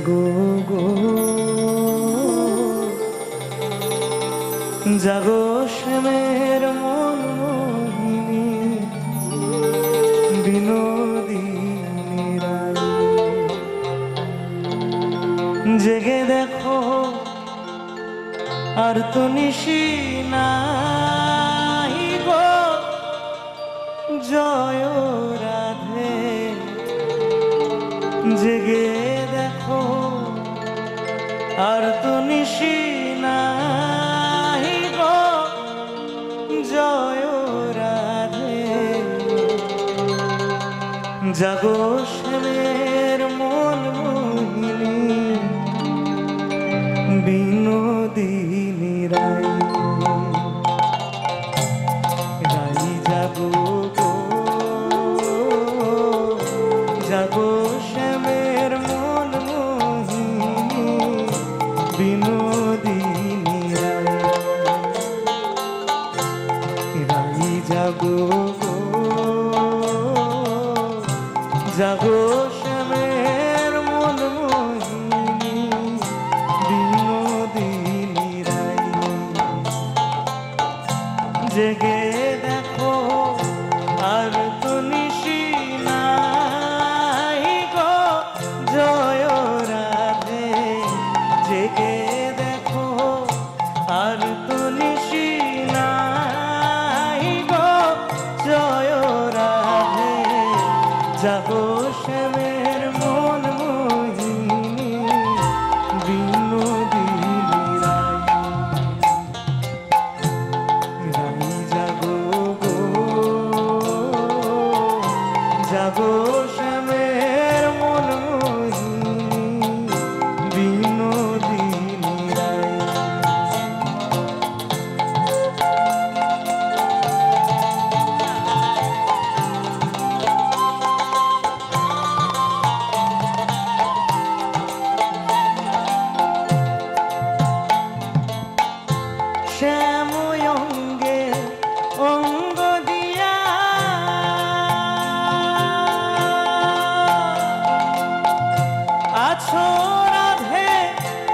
জাগো গো জাগো শ্যামের মন মোহিনী বিনোদিনী রায়, জেগে দেখো আর তো নিশি নাই গো, জয় রাধে। জেগে দেখো আর তো নিশি নাই গো, জয় রাধে। জাগো শ্যামের মন মোহিনী বিনোদিনী রায়, রাই জাগো গো জাগো শ্যামের মন মোহিনী বিনোদিনী রায়, রাই জাগো গো জাগো শ্যামের মন মোহিনী বিনোদিনী রায়। জেগে দেখো আর তো নিশি নাই গো, জয় রাধে। জেগে দেখো আর তো নিশি নাই গো, জয় রাধে। জাগো শ্যামের মন মোহিনী বিনোদিনী রায়, রাই জাগো গো জাগো শ্যামের মন মোহিনী বিনোদিনী রায়। শ্যাময়ঙ্গে অঙ্গ দিয়া আছো রাধে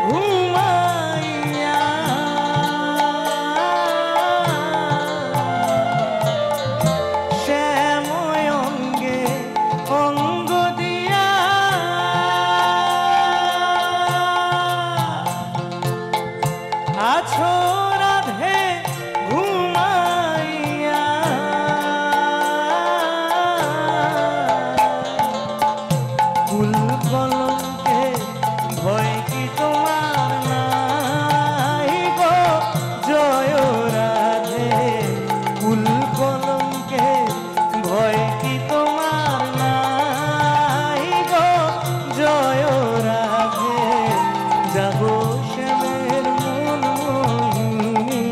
ঘুমাইয়া, শ্যাময়ঙ্গে অঙ্গ দিয়া আছো রাধে ঘুমাইয়া। কুল কলঙ্কে ভয় কি তোমার নাই গো, জয় রাধে। কুল কলঙ্কে ভয় কি তোমার নাই গো, জয় রাধে। জাগো শ্যামের মন মোহিনী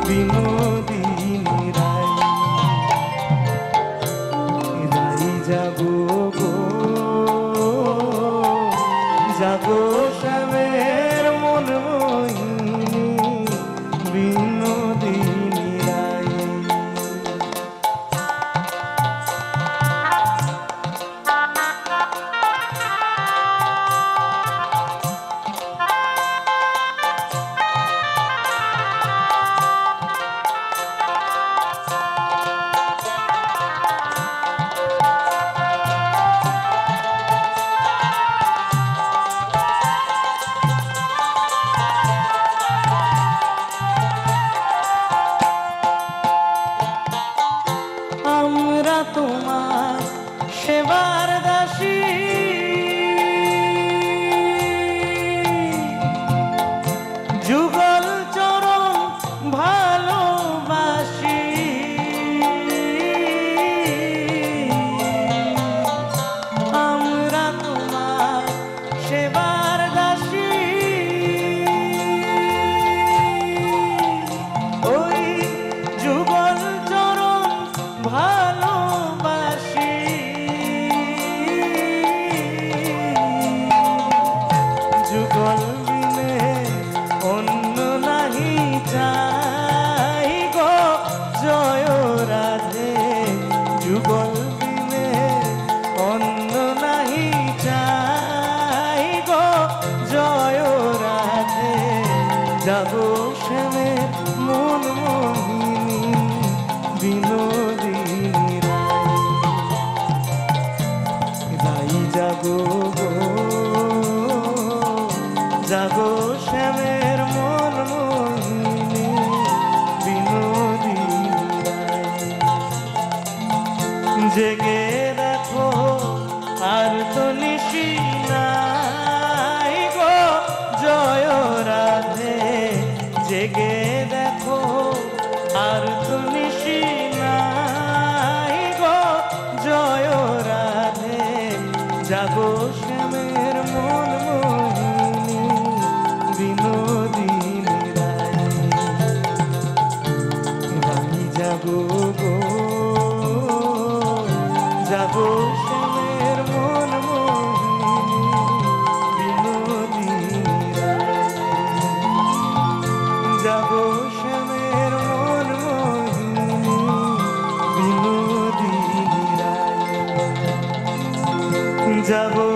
বিনোদিনী রায়, রাই জাগো গো জাগো শ্যামের মন মোহিনী বিনোদিনী রায়। জয় রাধে জাগো শ্যামের মন মোহিনী বিনোদিনী রায়। রাই জাগো গো জাগো শ্যামের মন মোহিনী বিনোদিনী রায়। জেগে দেখো আর তো নিশি নাই গো জয় রাধে জেগে দেখো আর তো নিশি নাই গো জয় রাধে জাগো শ্যামের মন মোহিনী বিনোদিনী রায়। রাই জাগো গো জাগো শ্যামের মন মোহিনী বিনোদিনী রায়। জাগো শ্যামের মন মোহিনী বিনোদিনী রায়। জাগো